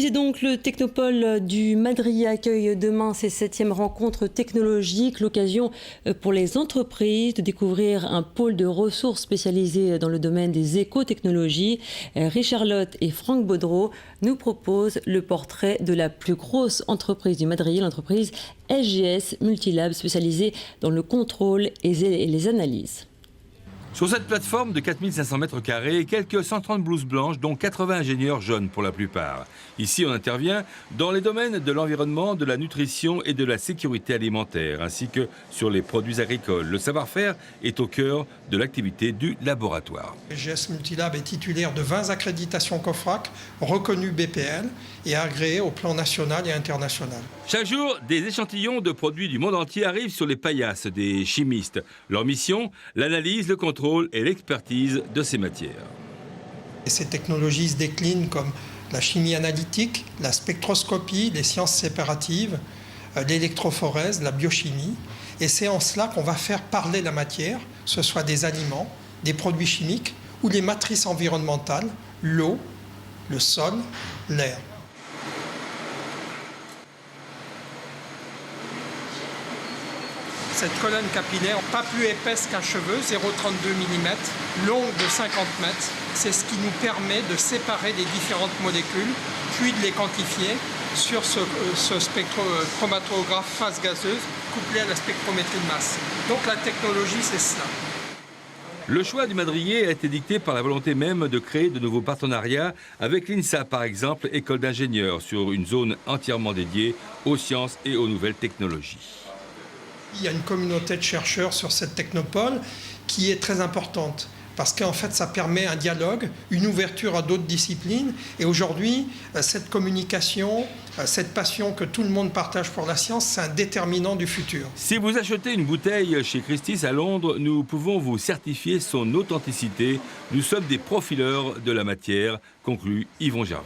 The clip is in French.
Et donc, le Technopole du Madrier accueille demain ses 7e rencontres technologiques, l'occasion pour les entreprises de découvrir un pôle de ressources spécialisé dans le domaine des éco-technologies. Richard Lotte et Franck Baudreau nous proposent le portrait de la plus grosse entreprise du Madrier, l'entreprise SGS Multilab, spécialisée dans le contrôle et les analyses. Sur cette plateforme de 4500 m², quelques 130 blouses blanches, dont 80 ingénieurs jeunes pour la plupart. Ici, on intervient dans les domaines de l'environnement, de la nutrition et de la sécurité alimentaire, ainsi que sur les produits agricoles. Le savoir-faire est au cœur de l'activité du laboratoire. SGS Multilab est titulaire de 20 accréditations COFRAC, reconnues BPL et agréées au plan national et international. Chaque jour, des échantillons de produits du monde entier arrivent sur les paillasses des chimistes. Leur mission, l'analyse, le contrôle et l'expertise de ces matières. Et ces technologies se déclinent comme la chimie analytique, la spectroscopie, les sciences séparatives, l'électrophorèse, la biochimie. Et c'est en cela qu'on va faire parler la matière, que ce soit des aliments, des produits chimiques ou les matrices environnementales, l'eau, le sol, l'air. Cette colonne capillaire, pas plus épaisse qu'un cheveu, 0,32 mm, longue de 50 mètres, c'est ce qui nous permet de séparer les différentes molécules, puis de les quantifier sur ce spectrochromatographe phase gazeuse couplé à la spectrométrie de masse. Donc la technologie, c'est cela. Le choix du Madrier a été dicté par la volonté même de créer de nouveaux partenariats avec l'INSA, par exemple, école d'ingénieurs, sur une zone entièrement dédiée aux sciences et aux nouvelles technologies. Il y a une communauté de chercheurs sur cette technopole qui est très importante parce qu'en fait, ça permet un dialogue, une ouverture à d'autres disciplines. Et aujourd'hui, cette communication, cette passion que tout le monde partage pour la science, c'est un déterminant du futur. Si vous achetez une bouteille chez Christie's à Londres, nous pouvons vous certifier son authenticité. Nous sommes des profileurs de la matière, conclut Yvon Gervais.